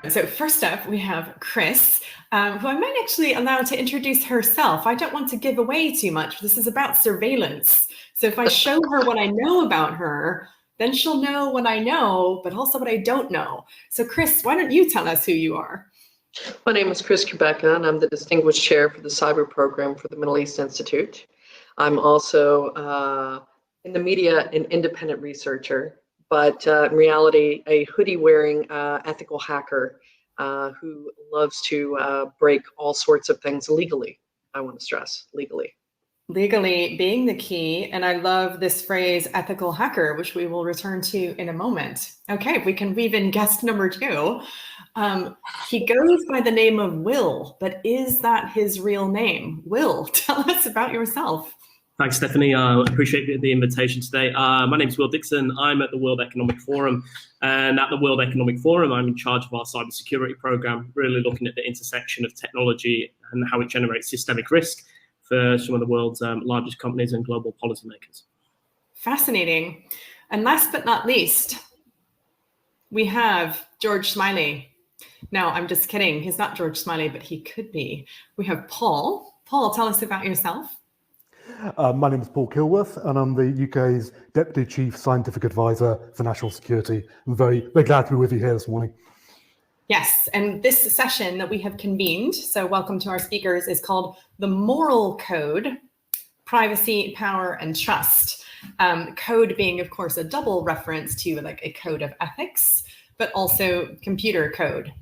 So first up, we have Chris, who I might actually allow to introduce herself. I don't want to give away too much. This is about surveillance. So if I show her what I know about her, then she'll know what I know, but also what I don't know. So Chris, why don't you tell us who you are? My name is Chris Kubecka, and I'm the Distinguished Chair for the Cyber Program for the Middle East Institute. I'm also in the media an independent researcher, but in reality, a hoodie-wearing ethical hacker who loves to break all sorts of things legally. I want to stress, legally. Legally being the key, and I love this phrase, ethical hacker, which we will return to in a moment. Okay, we can weave in guest number 2. He goes by the name of Will, but is that his real name? Will, tell us about yourself. Thanks, Stephanie. I appreciate the invitation today. My name is Will Dixon. I'm at the World Economic Forum, and at the World Economic Forum, I'm in charge of our cybersecurity program, really looking at the intersection of technology and how it generates systemic risk for some of the world's largest companies and global policymakers. Fascinating. And last but not least, we have George Smiley. No, I'm just kidding. He's not George Smiley, but he could be. We have Paul. Paul, tell us about yourself. My name is Paul Killworth, and I'm the UK's Deputy Chief Scientific Advisor for National Security. I'm very glad to be with you here this morning. Yes, and this session that we have convened, so welcome to our speakers, is called The Moral Code, Privacy, Power, and Trust. Code being, of course, a double reference to like a code of ethics, but also computer code,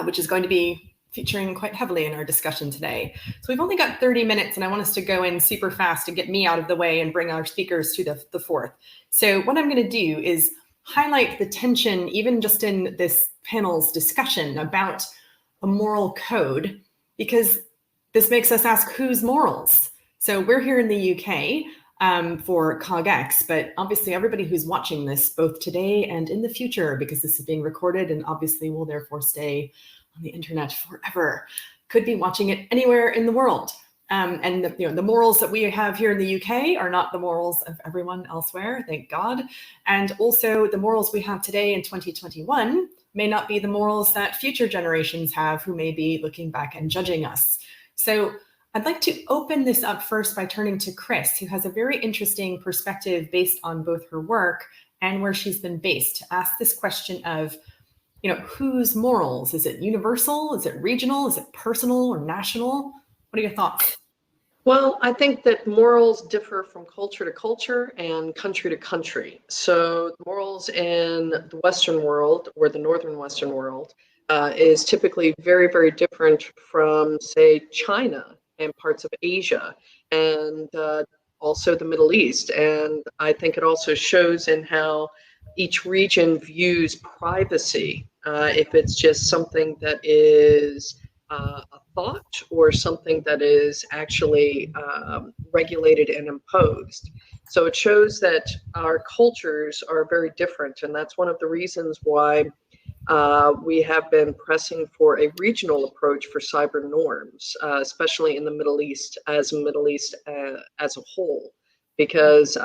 which is going to be featuring quite heavily in our discussion today. So we've only got 30 minutes, and I want us to go in super fast and get me out of the way and bring our speakers to the fourth. So what I'm going to do is highlight the tension, even just in this panel's discussion about a moral code, because this makes us ask whose morals. So we're here in the UK for cogX, but obviously everybody who's watching this both today and in the future, because this is being recorded and obviously will therefore stay on the internet forever, could be watching it anywhere in the world. And the morals that we have here in the UK are not the morals of everyone elsewhere, thank God. And also the morals we have today in 2021 may not be the morals that future generations have who may be looking back and judging us. So I'd like to open this up first by turning to Chris, who has a very interesting perspective based on both her work and where she's been based, to ask this question of, whose morals? Is it universal? Is it regional? Is it personal or national? What are your thoughts? Well, I think that morals differ from culture to culture and country to country. So morals in the Western world or the Northern Western world is typically very, very different from, say, China and parts of Asia and also the Middle East. And I think it also shows in how each region views privacy, if it's just something that is a thought or something that is actually regulated and imposed. So it shows that our cultures are very different, and that's one of the reasons why we have been pressing for a regional approach for cyber norms, especially in the Middle East as a whole, because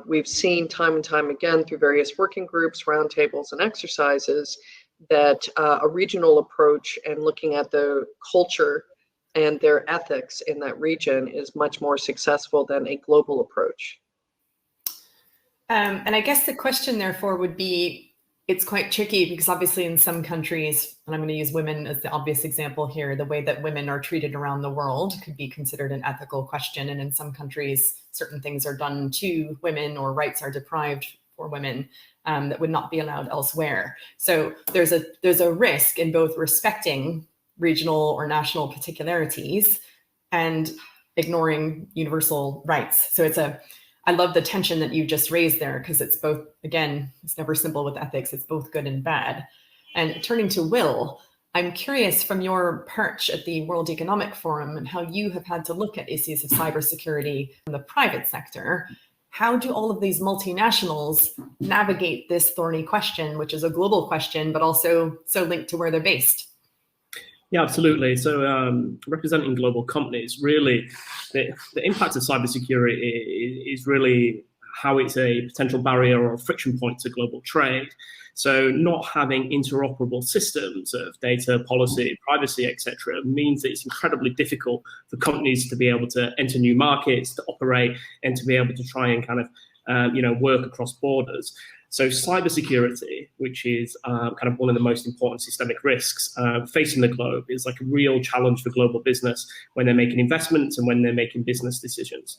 we've seen time and time again through various working groups, roundtables, and exercises that a regional approach and looking at the culture and their ethics in that region is much more successful than a global approach. And I guess the question therefore would be, it's quite tricky because obviously in some countries, and I'm going to use women as the obvious example here, the way that women are treated around the world could be considered an ethical question. And in some countries, certain things are done to women or rights are deprived for women that would not be allowed elsewhere. So there's a risk in both respecting regional or national particularities and ignoring universal rights. So I love the tension that you just raised there, because it's both, again, it's never simple with ethics, it's both good and bad. And turning to Will, I'm curious from your perch at the World Economic Forum and how you have had to look at issues of cybersecurity from the private sector. How do all of these multinationals navigate this thorny question, which is a global question, but also so linked to where they're based? Yeah, absolutely. So representing global companies, really, the impact of cybersecurity is really how it's a potential barrier or a friction point to global trade. So not having interoperable systems of data, policy, privacy, etc., means that it's incredibly difficult for companies to be able to enter new markets, to operate, and to be able to try and kind of work across borders. So cybersecurity, which is kind of one of the most important systemic risks facing the globe, is like a real challenge for global business when they're making investments and when they're making business decisions.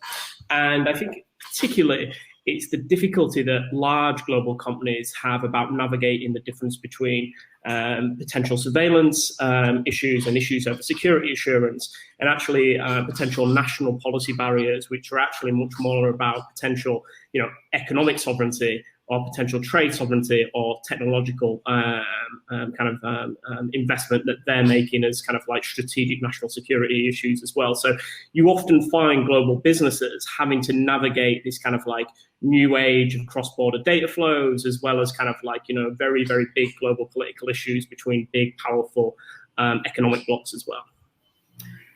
And I think particularly it's the difficulty that large global companies have about navigating the difference between potential surveillance issues and issues over security assurance, and actually potential national policy barriers, which are actually much more about potential, economic sovereignty or potential trade sovereignty or technological investment that they're making as kind of like strategic national security issues as well. So you often find global businesses having to navigate this kind of like new age of cross-border data flows, as well as kind of like, very, very big global political issues between big, powerful economic blocs as well.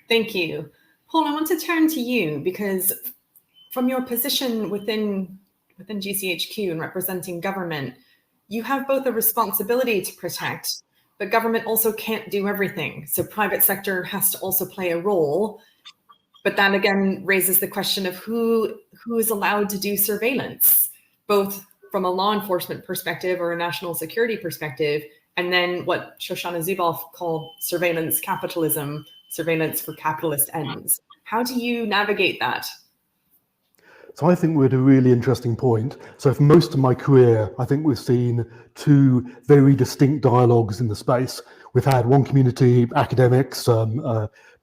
Thank you. Paul, I want to turn to you because from your position within GCHQ and representing government, you have both a responsibility to protect, but government also can't do everything. So private sector has to also play a role. But that again raises the question of who is allowed to do surveillance, both from a law enforcement perspective or a national security perspective, and then what Shoshana Zuboff called surveillance capitalism, surveillance for capitalist ends. How do you navigate that? So I think we're at a really interesting point. So for most of my career, I think we've seen two very distinct dialogues in the space. We've had one community, academics,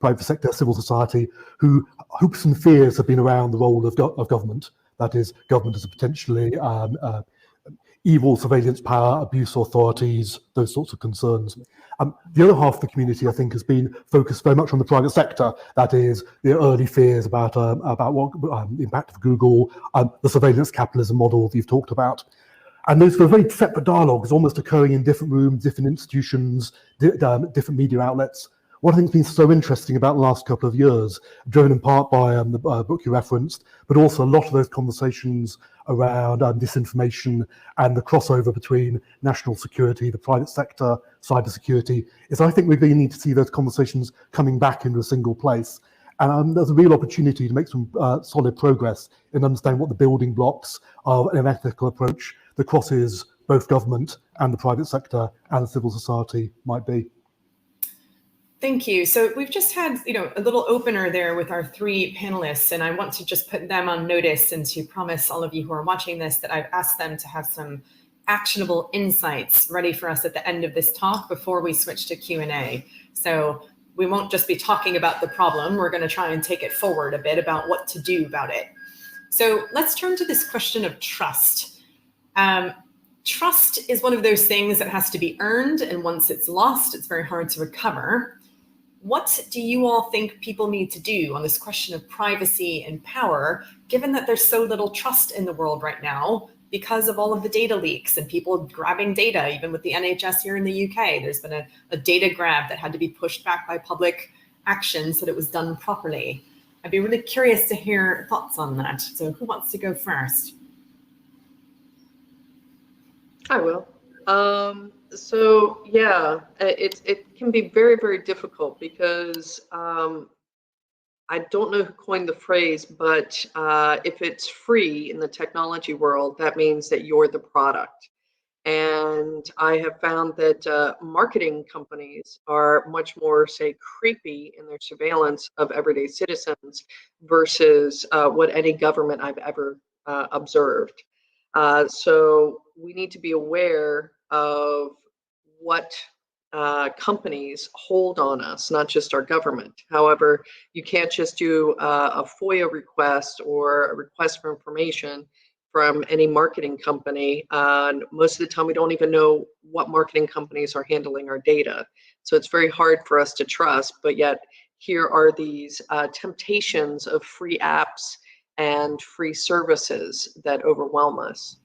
private sector, civil society, who hopes and fears have been around the role of government. That is, government as a potentially evil surveillance power, abuse authorities, those sorts of concerns. The other half of the community, I think, has been focused very much on the private sector. That is, the early fears about what the impact of Google, the surveillance capitalism model that you've talked about. And those were very separate dialogues, almost occurring in different rooms, different institutions, different media outlets. What I think has been so interesting about the last couple of years, driven in part by the book you referenced, but also a lot of those conversations around disinformation and the crossover between national security, the private sector, cybersecurity, is I think we really need to see those conversations coming back into a single place. And there's a real opportunity to make some solid progress in understanding what the building blocks of an ethical approach that crosses both government and the private sector and the civil society might be. Thank you. So we've just had, a little opener there with our three panelists, and I want to just put them on notice and to promise all of you who are watching this that I've asked them to have some actionable insights ready for us at the end of this talk before we switch to Q&A. So we won't just be talking about the problem. We're going to try and take it forward a bit about what to do about it. So let's turn to this question of trust. Trust is one of those things that has to be earned, and once it's lost, it's very hard to recover. What do you all think people need to do on this question of privacy and power, given that there's so little trust in the world right now because of all of the data leaks and people grabbing data, even with the NHS here in the UK? There's been a data grab that had to be pushed back by public action so that it was done properly. I'd be really curious to hear thoughts on that. So who wants to go first? I will. So yeah, it can be very, very difficult because I don't know who coined the phrase, but if it's free in the technology world, that means that you're the product. And I have found that marketing companies are much more, say, creepy in their surveillance of everyday citizens versus what any government I've ever observed. So we need to be aware of what companies hold on us, not just our government. However, you can't just do a FOIA request or a request for information from any marketing company. Most of the time, we don't even know what marketing companies are handling our data. So it's very hard for us to trust, but yet here are these temptations of free apps and free services that overwhelm us.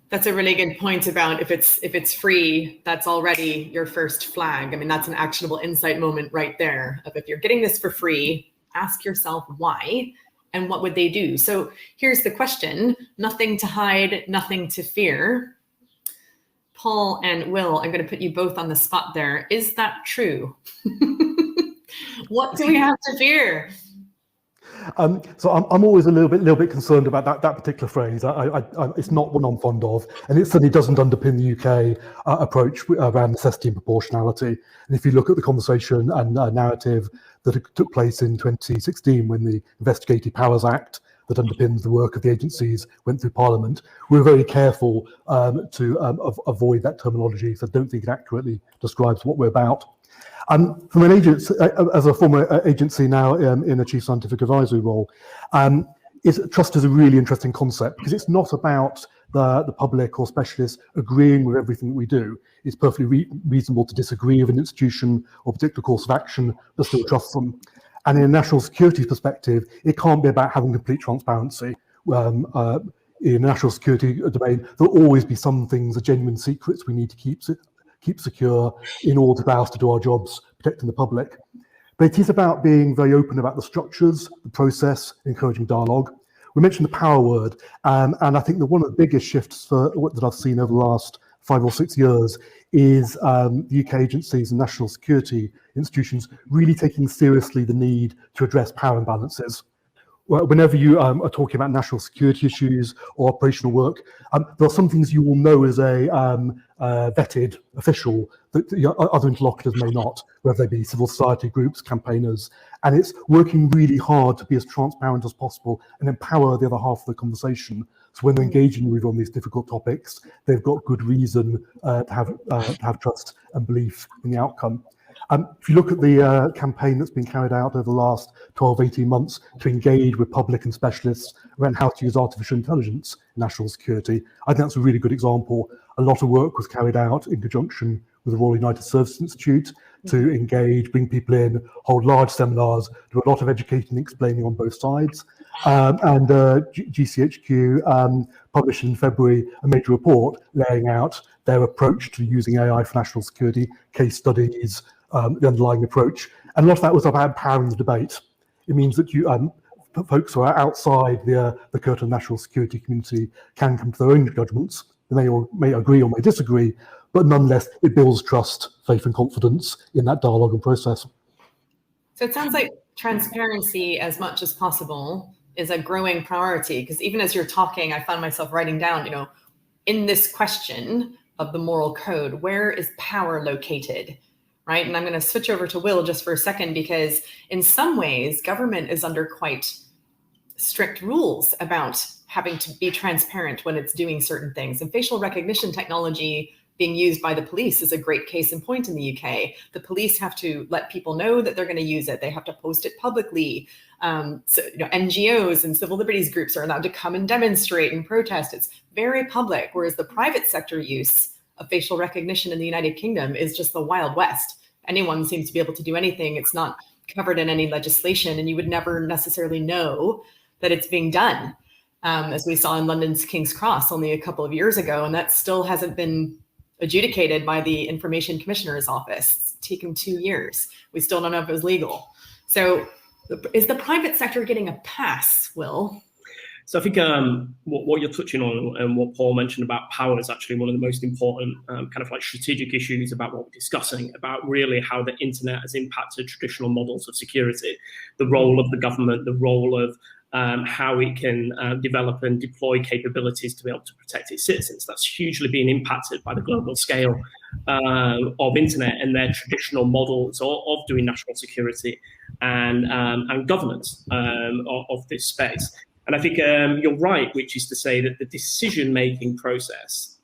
That's a really good point about if it's free, that's already your first flag. I mean, that's an actionable insight moment right there of if you're getting this for free, ask yourself why and what would they do? So here's the question: nothing to hide, nothing to fear. Paul and Will, I'm going to put you both on the spot there. Is that true? What do we have to fear? So I'm always a little bit concerned about that particular phrase. It's not one I'm fond of, and it certainly doesn't underpin the UK approach around necessity and proportionality. And if you look at the conversation and narrative that took place in 2016 when the Investigative Powers Act that underpins the work of the agencies went through Parliament, we were very careful to avoid that terminology, so I don't think it accurately describes what we're about. From an agency, as a former agency now in a chief scientific advisory role, trust is a really interesting concept because it's not about the public or specialists agreeing with everything that we do. It's perfectly reasonable to disagree with an institution or particular course of action, but still trust them. And in a national security perspective, it can't be about having complete transparency. In a national security domain, there'll always be some things, the genuine secrets we need to keep secure in order for us to do our jobs protecting the public. But it is about being very open about the structures, the process, encouraging dialogue. We mentioned the power word, and I think that one of the biggest shifts that I've seen over the last 5 or 6 years is the UK agencies and national security institutions really taking seriously the need to address power imbalances. Whenever you are talking about national security issues or operational work, there are some things you will know as a vetted official that other interlocutors may not, whether they be civil society groups, campaigners, and it's working really hard to be as transparent as possible and empower the other half of the conversation. So when they're engaging with on these difficult topics, they've got good reason to have trust and belief in the outcome. If you look at the campaign that's been carried out over the last 12, 18 months to engage with public and specialists around how to use artificial intelligence in national security, I think that's a really good example. A lot of work was carried out in conjunction with the Royal United Services Institute to engage, bring people in, hold large seminars, do a lot of educating and explaining on both sides. And GCHQ published in February a major report laying out their approach to using AI for national security, case studies, the underlying approach. And a lot of that was about empowering the debate. It means that folks who are outside the curtain of national security community can come to their own judgments. They may agree or may disagree, but nonetheless, it builds trust, faith and confidence in that dialogue and process. So it sounds like transparency as much as possible is a growing priority, because even as you're talking, I found myself writing down, in this question of the moral code, where is power located, right? And I'm going to switch over to Will just for a second, because in some ways, government is under quite strict rules about having to be transparent when it's doing certain things. And facial recognition technology being used by the police is a great case in point in the UK. The police have to let people know that they're going to use it. They have to post it publicly. So NGOs and civil liberties groups are allowed to come and demonstrate and protest. It's very public, whereas the private sector use of facial recognition in the United Kingdom is just the Wild West. Anyone seems to be able to do anything. It's not covered in any legislation, and you would never necessarily know that it's being done, as we saw in London's King's Cross only a couple of years ago, and that still hasn't been adjudicated by the Information Commissioner's Office. It's taken 2 years. We still don't know if it was legal. So is the private sector getting a pass, Will? So I think what you're touching on and what Paul mentioned about power is actually one of the most important kind of like strategic issues about what we're discussing, about really how the internet has impacted traditional models of security, the role of the government, the role of how it can develop and deploy capabilities to be able to protect its citizens. That's hugely been impacted by the global scale of internet and their traditional models of doing national security and governance of this space. And I think you're right, which is to say that the decision-making process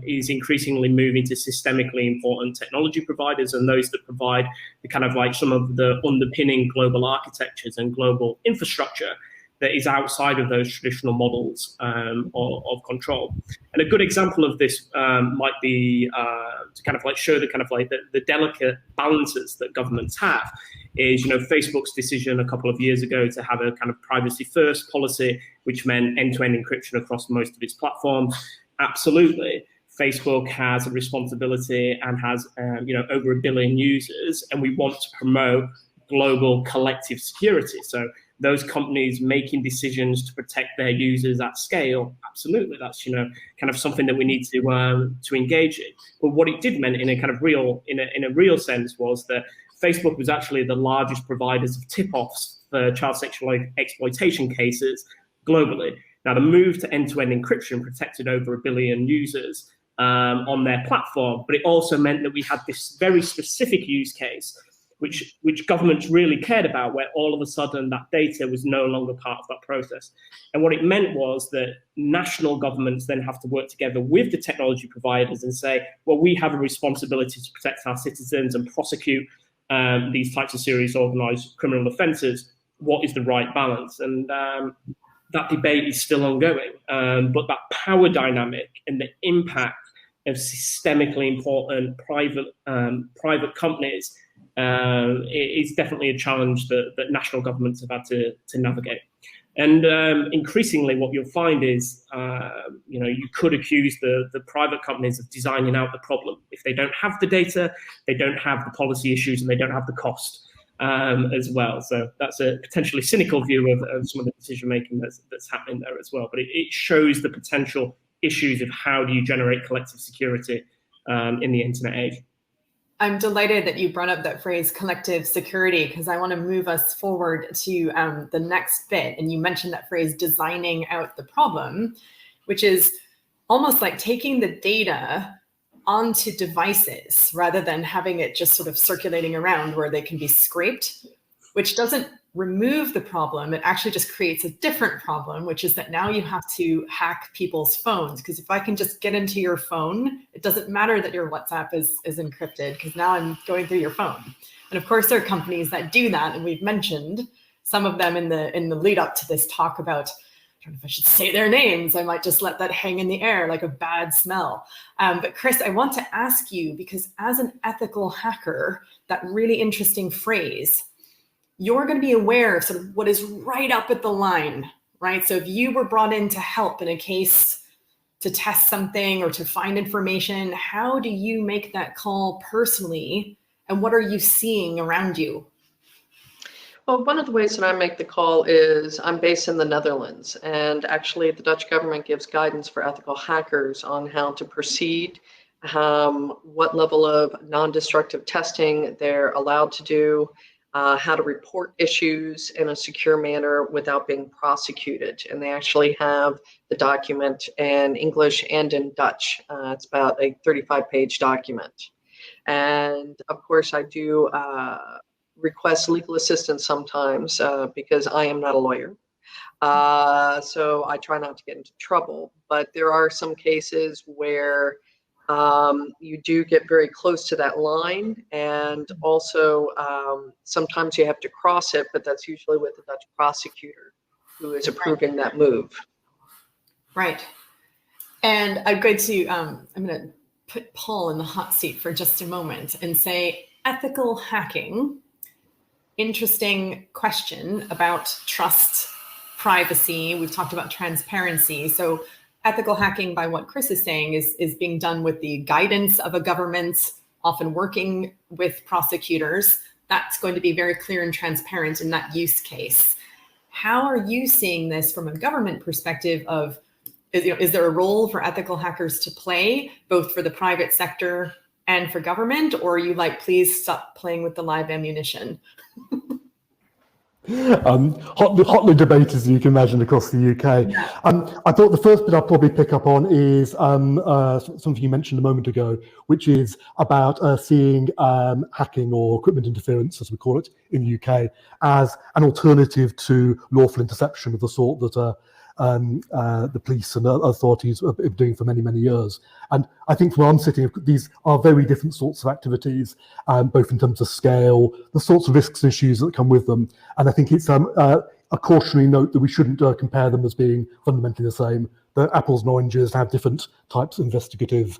is increasingly moving to systemically important technology providers and those that provide the kind of like some of the underpinning global architectures and global infrastructure that is outside of those traditional models of control. And a good example of this might be to kind of like show the kind of like the delicate balances that governments have is, Facebook's decision a couple of years ago to have a kind of privacy first policy, which meant end-to-end encryption across most of its platforms. Absolutely. Facebook has a responsibility and has, over 1 billion users, and we want to promote global collective security. So those companies making decisions to protect their users at scale, absolutely, that's kind of something that we need to engage in. But what it did mean in a kind of real sense was that Facebook was actually the largest providers of tip-offs for child sexual exploitation cases globally. Now, the move to end-to-end encryption protected over 1 billion users on their platform, but it also meant that we had this very specific use case, which governments really cared about, where all of a sudden that data was no longer part of that process. And what it meant was that national governments then have to work together with the technology providers and say, well, we have a responsibility to protect our citizens and prosecute these types of serious organized criminal offenses. What is the right balance? And that debate is still ongoing, but that power dynamic and the impact of systemically important private companies is definitely a challenge that national governments have had to navigate. And increasingly, what you'll find is, you could accuse the private companies of designing out the problem. If they don't have the data, they don't have the policy issues, and they don't have the cost as well. So that's a potentially cynical view of some of the decision making that's happening there as well. But it shows the potential issues of how do you generate collective security in the internet age. I'm delighted that you brought up that phrase collective security, because I want to move us forward to the next bit. And you mentioned that phrase designing out the problem, which is almost like taking the data onto devices rather than having it just sort of circulating around where they can be scraped, which doesn't remove the problem. It actually just creates a different problem, which is that now you have to hack people's phones. Because if I can just get into your phone, it doesn't matter that your WhatsApp is encrypted, because now I'm going through your phone. And of course, there are companies that do that. And we've mentioned some of them in the lead up to this talk about, I don't know if I should say their names. I might just let that hang in the air like a bad smell. But Chris, I want to ask you, because as an ethical hacker, that really interesting phrase, you're going to be aware of sort of what is right up at the line, right? So if you were brought in to help in a case to test something or to find information, how do you make that call personally? And what are you seeing around you? Well, one of the ways that I make the call is I'm based in the Netherlands, and actually the Dutch government gives guidance for ethical hackers on how to proceed, what level of non-destructive testing they're allowed to do, how to report issues in a secure manner without being prosecuted. And they actually have the document in English and in Dutch. It's about a 35-page document. And of course, I do request legal assistance sometimes because I am not a lawyer. So I try not to get into trouble. But there are some cases where you do get very close to that line, and also sometimes you have to cross it, but that's usually with the Dutch prosecutor who is approving that move. Right. And I'm going to put Paul in the hot seat for just a moment and say ethical hacking. Interesting question about trust, privacy. We've talked about transparency. So ethical hacking, by what Chris is saying, is being done with the guidance of a government, often working with prosecutors. That's going to be very clear and transparent in that use case. How are you seeing this from a government perspective of, is there a role for ethical hackers to play, both for the private sector and for government? Or are you like, please stop playing with the live ammunition? Hotly debated, as you can imagine, across the UK. Yeah. I thought the first bit I'll probably pick up on is something you mentioned a moment ago, which is about seeing hacking or equipment interference, as we call it in the UK, as an alternative to lawful interception of the sort that the police and authorities have been doing for many, many years. And I think from where I'm sitting, these are very different sorts of activities, both in terms of scale, the sorts of risks and issues that come with them. And I think it's a cautionary note that we shouldn't compare them as being fundamentally the same. The apples and oranges have different types of investigative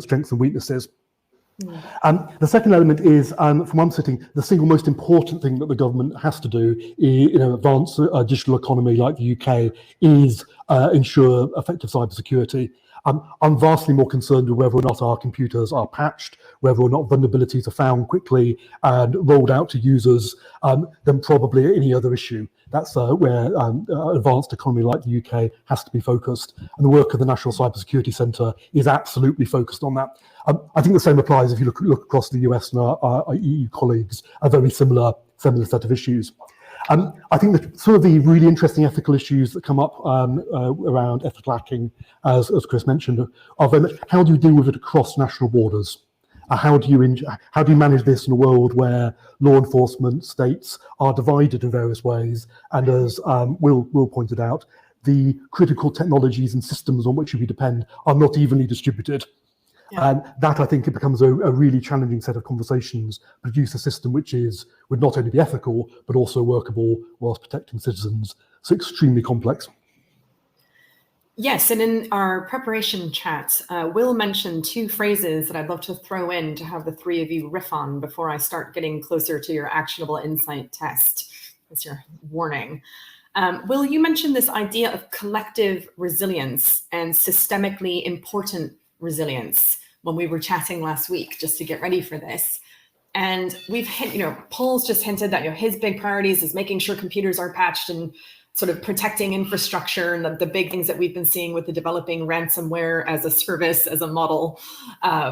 strengths and weaknesses. The second element is, from where I'm sitting, the single most important thing that the government has to do in an advanced digital economy like the UK is ensure effective cybersecurity. I'm vastly more concerned with whether or not our computers are patched, whether or not vulnerabilities are found quickly and rolled out to users, than probably any other issue. That's where an advanced economy like the UK has to be focused. And the work of the National Cybersecurity Centre is absolutely focused on that. I think the same applies if you look across the US, and our EU colleagues, a very similar set of issues. I think that some of the really interesting ethical issues that come up around ethical hacking, as Chris mentioned, are very much how do you deal with it across national borders? How do you manage this in a world where law enforcement states are divided in various ways? And as Will pointed out, the critical technologies and systems on which we depend are not evenly distributed. Yeah. And that, I think, it becomes a really challenging set of conversations to produce a system which would not only be ethical, but also workable whilst protecting citizens. So extremely complex. Yes, and in our preparation chat, Will mentioned two phrases that I'd love to throw in to have the three of you riff on before I start getting closer to your actionable insight test. That's your warning. Will, you mentioned this idea of collective resilience and systemically important resilience when we were chatting last week, just to get ready for this. And we've hit, Paul's just hinted that his big priorities is making sure computers are patched and sort of protecting infrastructure and the big things that we've been seeing with the developing ransomware as a service, as a model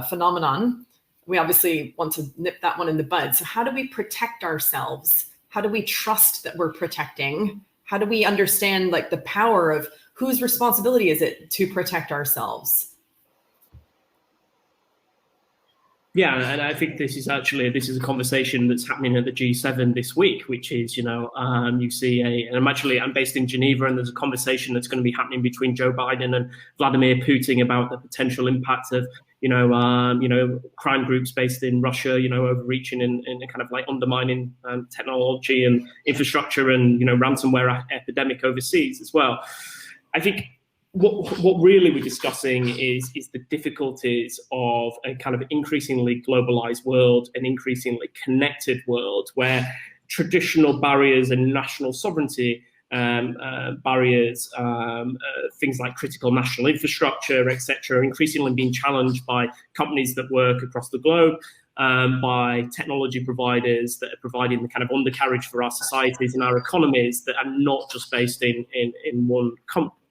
phenomenon. We obviously want to nip that one in the bud. So how do we protect ourselves? How do we trust that we're protecting? How do we understand the power of whose responsibility is it to protect ourselves? Yeah, and I think this is a conversation that's happening at the G7 this week, which is, you see I'm based in Geneva, and there's a conversation that's going to be happening between Joe Biden and Vladimir Putin about the potential impact of, crime groups based in Russia, overreaching and kind of undermining technology and infrastructure and, ransomware epidemic overseas as well. I think what really we're discussing is the difficulties of a kind of increasingly globalized world, an increasingly connected world where traditional barriers and national sovereignty barriers, things like critical national infrastructure, etc., are increasingly being challenged by companies that work across the globe, by technology providers that are providing the kind of undercarriage for our societies and our economies that are not just based in one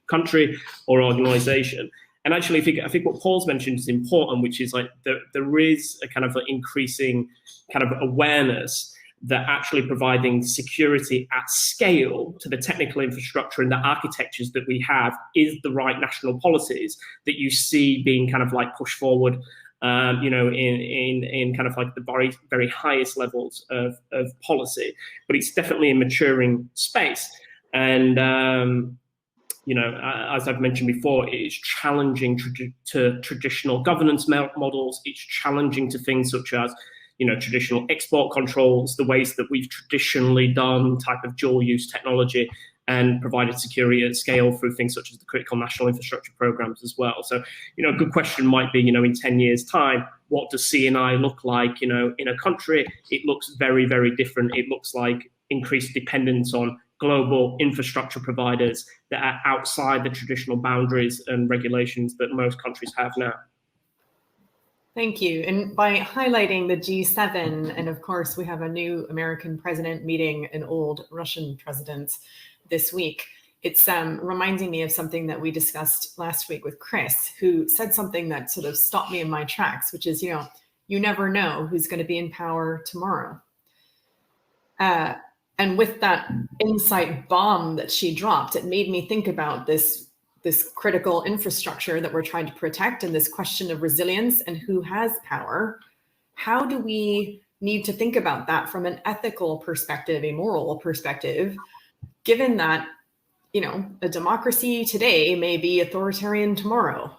country or organization. And actually, I think what Paul's mentioned is important, which is there is a kind of increasing kind of awareness that actually providing security at scale to the technical infrastructure and the architectures that we have is the right national policies that you see being kind of pushed forward, in kind of the very, very highest levels of policy. But it's definitely a maturing space. And as I've mentioned before, it is challenging to traditional governance models. It's challenging to things such as, traditional export controls, the ways that we've traditionally done type of dual use technology and provided security at scale through things such as the critical national infrastructure programs as well. So, a good question might be, in 10 years' time, what does C&I look like, in a country? It looks very, very different. It looks like increased dependence on global infrastructure providers that are outside the traditional boundaries and regulations that most countries have now. Thank you. And by highlighting the G7, and of course, we have a new American president meeting an old Russian president this week, it's reminding me of something that we discussed last week with Chris, who said something that sort of stopped me in my tracks, which is, you never know who's going to be in power tomorrow. And with that insight bomb that she dropped, it made me think about this critical infrastructure that we're trying to protect and this question of resilience and who has power. How do we need to think about that from an ethical perspective, a moral perspective, given that, a democracy today may be authoritarian tomorrow?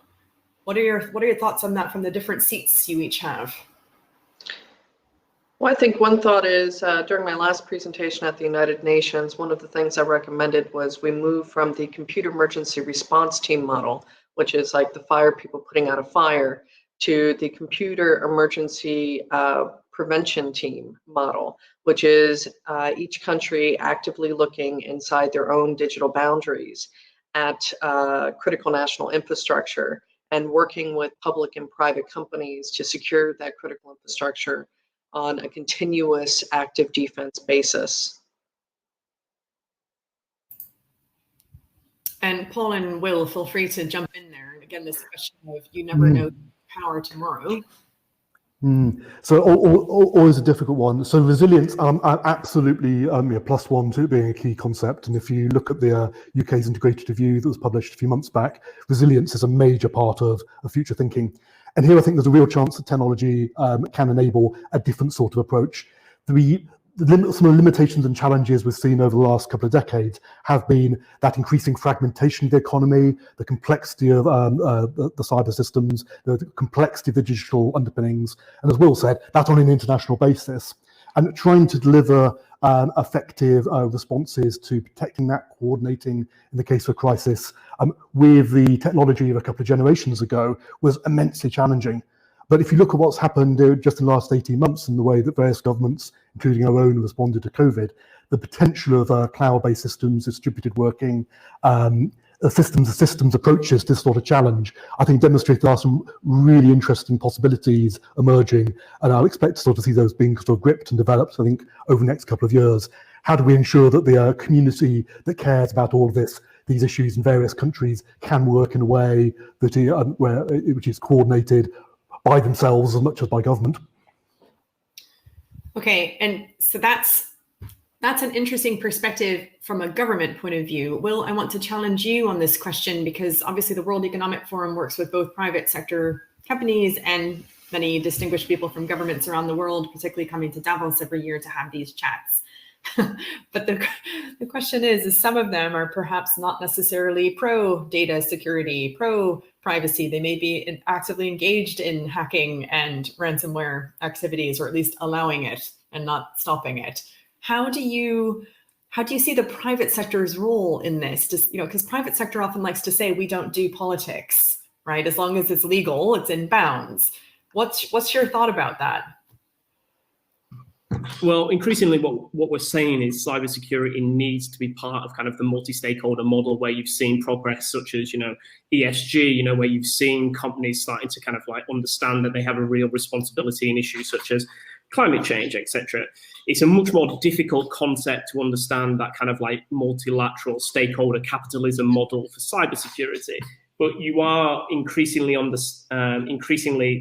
What are your thoughts on that from the different seats you each have? Well, I think one thought is during my last presentation at the United Nations, one of the things I recommended was we move from the computer emergency response team model, which is like the fire people putting out a fire, to the computer emergency prevention team model, which is each country actively looking inside their own digital boundaries at critical national infrastructure and working with public and private companies to secure that critical infrastructure on a continuous active defense basis. And Paul and Will, feel free to jump in there. And again, this question of you never know power tomorrow. So always a difficult one. So resilience, absolutely +1 to it being a key concept. And if you look at the UK's integrated review that was published a few months back, resilience is a major part of future thinking. And here I think there's a real chance that technology can enable a different sort of approach. Some of the limitations and challenges we've seen over the last couple of decades have been that increasing fragmentation of the economy, the complexity of the cyber systems, the complexity of the digital underpinnings, and as Will said, that on an international basis. And trying to deliver effective responses to protecting that, coordinating in the case of a crisis with the technology of a couple of generations ago was immensely challenging. But if you look at what's happened just in the last 18 months and the way that various governments, including our own, responded to COVID, the potential of cloud-based systems, distributed working, systems approaches to this sort of challenge, I think demonstrated there are some really interesting possibilities emerging, and I'll expect to sort of see those being sort of gripped and developed, I think, over the next couple of years. How do we ensure that the community that cares about all of these issues in various countries can work in a way that which is coordinated by themselves as much as by government? Okay, and so that's an interesting perspective from a government point of view. Will, I want to challenge you on this question because obviously the World Economic Forum works with both private sector companies and many distinguished people from governments around the world, particularly coming to Davos every year to have these chats. But the question is some of them are perhaps not necessarily pro data security, pro privacy. They may be actively engaged in hacking and ransomware activities, or at least allowing it and not stopping it. How do you see the private sector's role in this? Just, because private sector often likes to say we don't do politics, right? As long as it's legal, it's in bounds. What's your thought about that? Well, increasingly what we're saying is cybersecurity needs to be part of kind of the multi-stakeholder model where you've seen progress such as, ESG, where you've seen companies starting to kind of like understand that they have a real responsibility in issues such as climate change, etc. It's a much more difficult concept to understand that kind of like multilateral stakeholder capitalism model for cybersecurity. But you are increasingly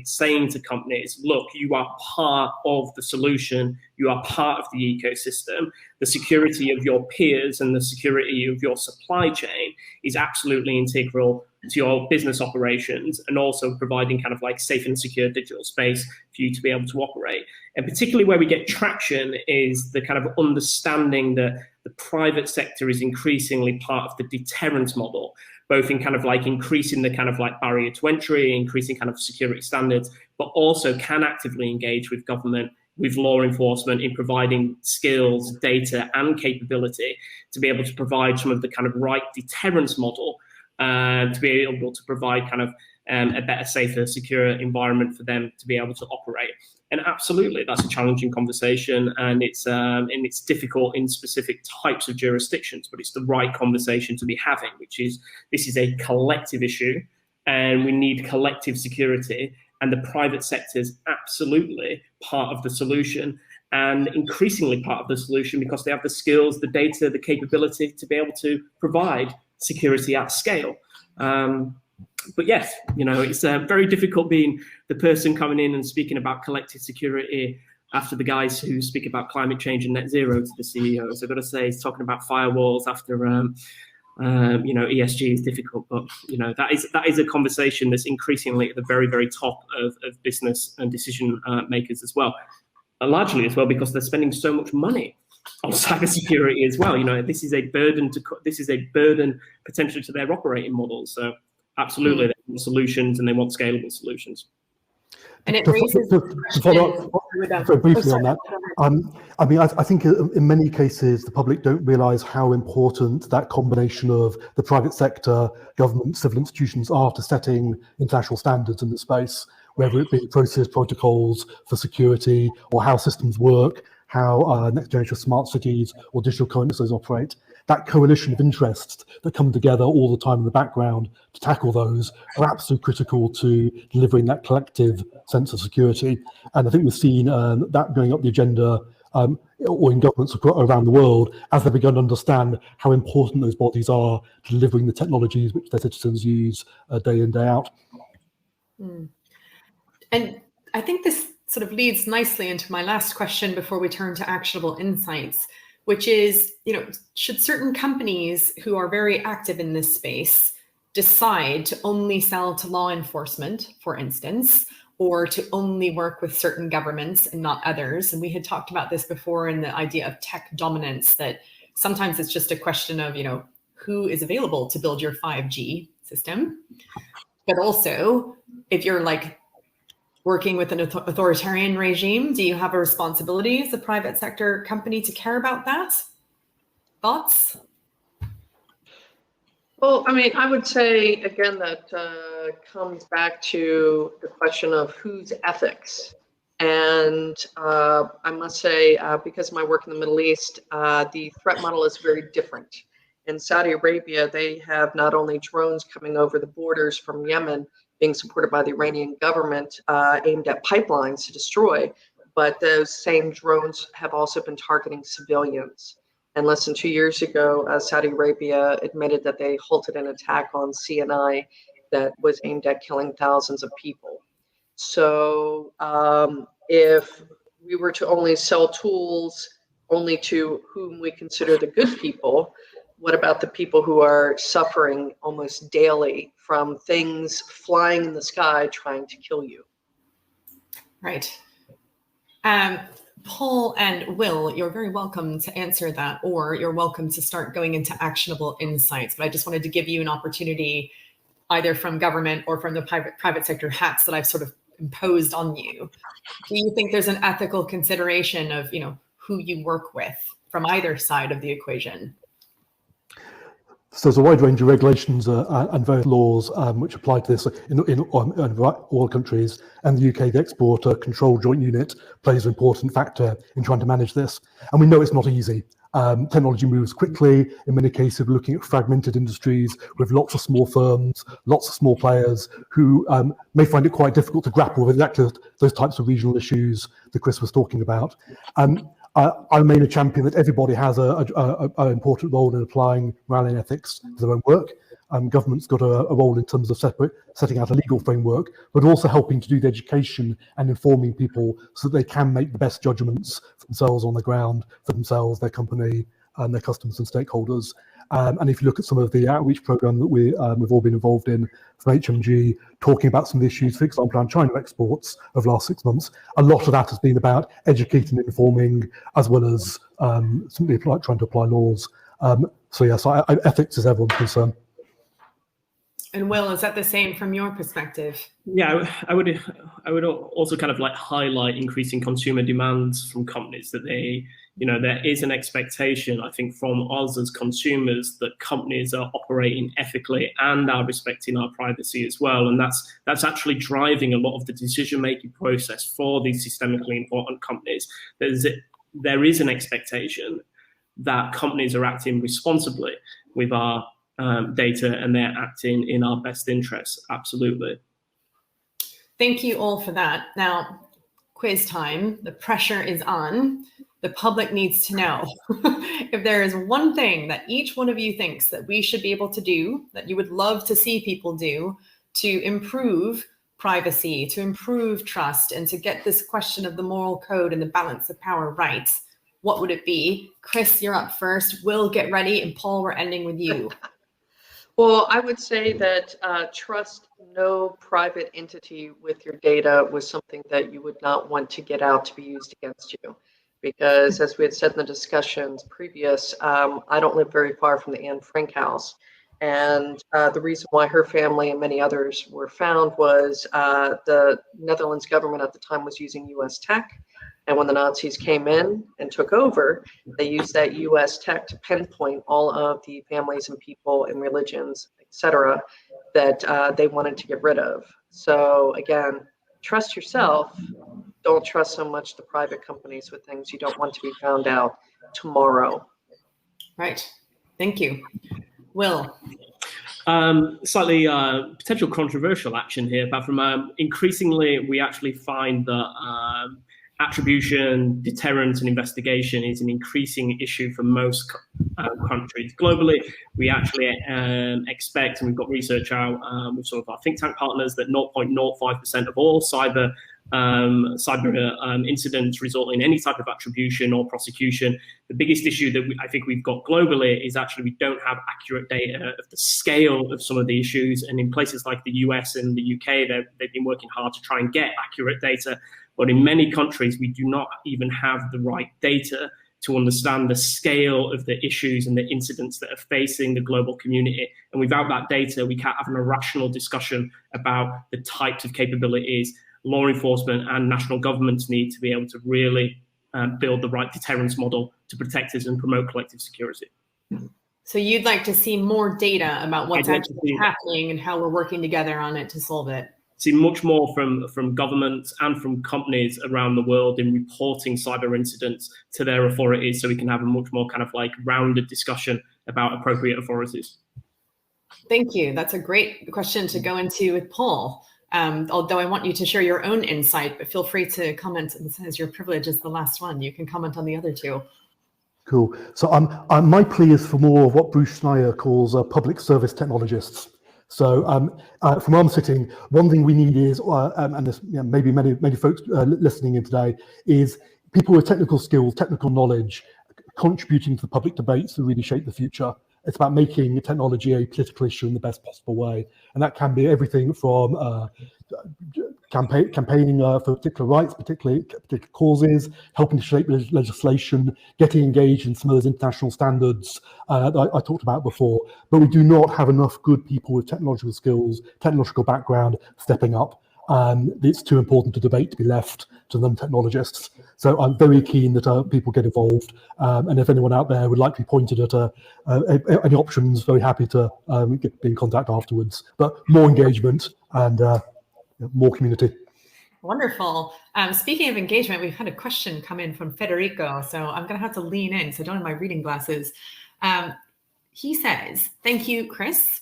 saying to companies, look, you are part of the solution, you are part of the ecosystem. The security of your peers and the security of your supply chain is absolutely integral to your business operations, and also providing kind of like safe and secure digital space for you to be able to operate. And particularly where we get traction is the kind of understanding that the private sector is increasingly part of the deterrence model, both in kind of like increasing the kind of like barrier to entry, increasing kind of security standards, but also can actively engage with government, with law enforcement in providing skills, data, and capability to be able to provide some of the kind of right deterrence model, to be able to provide kind of a better, safer, secure environment for them to be able to operate. And absolutely, that's a challenging conversation, and it's difficult in specific types of jurisdictions, but it's the right conversation to be having, which is this is a collective issue, and we need collective security, and the private sector is absolutely part of the solution, and increasingly part of the solution because they have the skills, the data, the capability to be able to provide security at scale. But yes, it's very difficult being the person coming in and speaking about collective security after the guys who speak about climate change and net zero to the CEOs. I've got to say, he's talking about firewalls after, ESG is difficult. But, that is a conversation that's increasingly at the very, very top of business and decision makers as well. Largely as well because they're spending so much money on cybersecurity as well. This is a burden potentially to their operating models. So absolutely, they want solutions and they want scalable solutions. And it raises to follow up very briefly on that. I think in many cases the public don't realise how important that combination of the private sector, government, civil institutions are to setting international standards in the space, whether it be process protocols for security or how systems work, how next generation smart cities or digital currencies operate. that coalition of interests that come together all the time in the background to tackle those are absolutely critical to delivering that collective sense of security. And I think we've seen that going up the agenda or in governments around the world as they've begun to understand how important those bodies are to delivering the technologies which their citizens use day in, day out. And I think this sort of leads nicely into my last question before we turn to actionable insights, which is, should certain companies who are very active in this space decide to only sell to law enforcement, for instance, or to only work with certain governments and not others? And we had talked about this before in the idea of tech dominance, that sometimes it's just a question of, who is available to build your 5G system. But also, if you're like working with an authoritarian regime, do you have a responsibility as a private sector company to care about that? Thoughts? Well, I mean, I would say, again, that comes back to the question of whose ethics. And I must say, because of my work in the Middle East, the threat model is very different. In Saudi Arabia, they have not only drones coming over the borders from Yemen being supported by the Iranian government aimed at pipelines to destroy, but those same drones have also been targeting civilians. And less than 2 years ago, Saudi Arabia admitted that they halted an attack on CNI that was aimed at killing thousands of people. So if we were to only sell tools only to whom we consider the good people, what about the people who are suffering almost daily from things flying in the sky trying to kill you? Right. Paul and Will, you're very welcome to answer that, or you're welcome to start going into actionable insights. But I just wanted to give you an opportunity, either from government or from the private sector hats that I've sort of imposed on you. Do you think there's an ethical consideration of, who you work with from either side of the equation? So there's a wide range of regulations and various laws which apply to this in all countries, and the UK, the Exporter Control Joint Unit, plays an important factor in trying to manage this. And we know it's not easy. Technology moves quickly. In many cases, we're looking at fragmented industries with lots of small firms, lots of small players who may find it quite difficult to grapple with exactly those types of regional issues that Chris was talking about. I remain a champion that everybody has an important role in applying morality and ethics to their own work. Government's got a role in terms of setting out a legal framework, but also helping to do the education and informing people so that they can make the best judgments for themselves on the ground, for themselves, their company, and their customers and stakeholders. And if you look at some of the outreach program that we've all been involved in from HMG, talking about some of the issues, for example, around China exports over the last 6 months, a lot of that has been about educating and informing, as well as simply trying to apply laws. So yes, ethics is everyone's concern. And Will, is that the same from your perspective? Yeah, I would also kind of like highlight increasing consumer demands from companies that there is an expectation, I think, from us as consumers that companies are operating ethically and are respecting our privacy as well. And that's actually driving a lot of the decision-making process for these systemically important companies. There is an expectation that companies are acting responsibly with our data, and they're acting in our best interests. Absolutely. Thank you all for that. Now, quiz time. The pressure is on. The public needs to know if there is one thing that each one of you thinks that we should be able to do, that you would love to see people do to improve privacy, to improve trust, and to get this question of the moral code and the balance of power right. What would it be? Chris, you're up first. Will, get ready. And Paul, we're ending with you. Well, I would say that trust no private entity with your data was something that you would not want to get out to be used against you. Because as we had said in the discussions previous, I don't live very far from the Anne Frank house. And the reason why her family and many others were found was the Netherlands government at the time was using US tech. And when the Nazis came in and took over, they used that US tech to pinpoint all of the families and people and religions, etc., that they wanted to get rid of. So again, trust yourself. Don't trust so much the private companies with things you don't want to be found out tomorrow. Right. Thank you. Will? Slightly potential controversial action here, but from increasingly we actually find that attribution, deterrence, and investigation is an increasing issue for most countries globally. We actually expect, and we've got research out with some of our think tank partners, that 0.05% of all cyber incidents result in any type of attribution or prosecution. The biggest issue that I think we've got globally is actually we don't have accurate data of the scale of some of the issues. And in places like the US and the UK, they've been working hard to try and get accurate data. But in many countries, we do not even have the right data to understand the scale of the issues and the incidents that are facing the global community. And without that data, we can't have an irrational discussion about the types of capabilities law enforcement and national governments need to be able to really build the right deterrence model to protect us and promote collective security. So you'd like to see more data about what's actually happening and how we're working together on it to solve it? See much more from governments and from companies around the world in reporting cyber incidents to their authorities, so we can have a much more kind of like rounded discussion about appropriate authorities. Thank you. That's a great question to go into with Paul. Although I want you to share your own insight, but feel free to comment. It says your privilege is the last one. You can comment on the other two. Cool. So my plea is for more of what Bruce Schneier calls public service technologists. So from where I'm sitting, one thing we need is, and this, maybe many folks listening in today, is people with technical skills, technical knowledge, contributing to the public debates to really shape the future. It's about making technology a political issue in the best possible way. And that can be everything from campaigning for particular rights, particular causes, helping to shape legislation, getting engaged in some of those international standards that I talked about before. But we do not have enough good people with technological skills, technological background stepping up. It's too important to debate to be left to non-technologists. So I'm very keen that people get involved. And if anyone out there would like to be pointed at any options, very happy to be in contact afterwards. But more engagement and more community. Wonderful. Speaking of engagement, we've had a question come in from Federico, so I'm going to have to lean in, so I don't have my reading glasses. He says, thank you, Chris.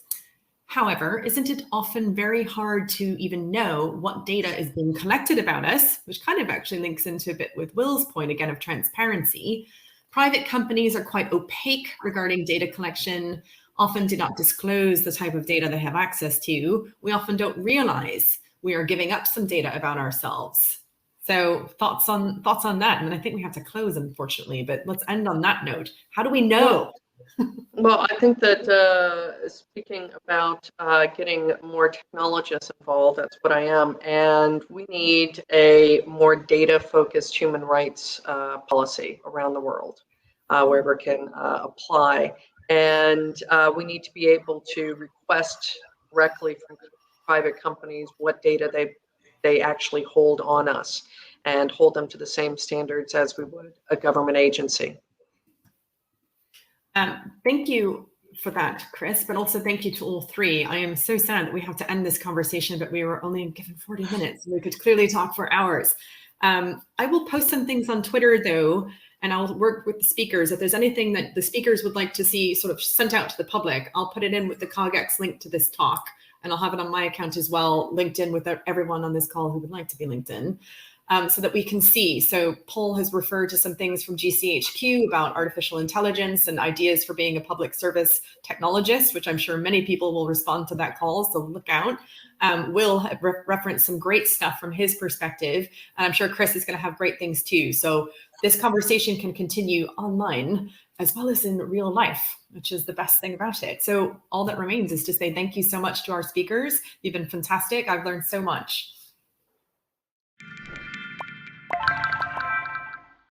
However, isn't it often very hard to even know what data is being collected about us, which kind of actually links into a bit with Will's point again of transparency. Private companies are quite opaque regarding data collection, often do not disclose the type of data they have access to. We often don't realize we are giving up some data about ourselves. So thoughts on that? And I think we have to close, unfortunately, but let's end on that note. How do we know? Well, I think that speaking about getting more technologists involved, that's what I am. And we need a more data-focused human rights policy around the world where it can apply. And we need to be able to request directly from private companies what data they actually hold on us and hold them to the same standards as we would a government agency. Thank you for that, Chris, but also thank you to all three. I am so sad that we have to end this conversation, but we were only given 40 minutes. We could clearly talk for hours. I will post some things on Twitter, though, and I'll work with the speakers. If there's anything that the speakers would like to see sort of sent out to the public, I'll put it in with the cogX link to this talk, and I'll have it on my account as well, linked in with everyone on this call who would like to be linked in. So that we can see. So Paul has referred to some things from GCHQ about artificial intelligence and ideas for being a public service technologist, which I'm sure many people will respond to that call, so look out. Will reference some great stuff from his perspective, and I'm sure Chris is going to have great things too. So this conversation can continue online as well as in real life, which is the best thing about it. So all that remains is to say thank you so much to our speakers. You've been fantastic. I've learned so much.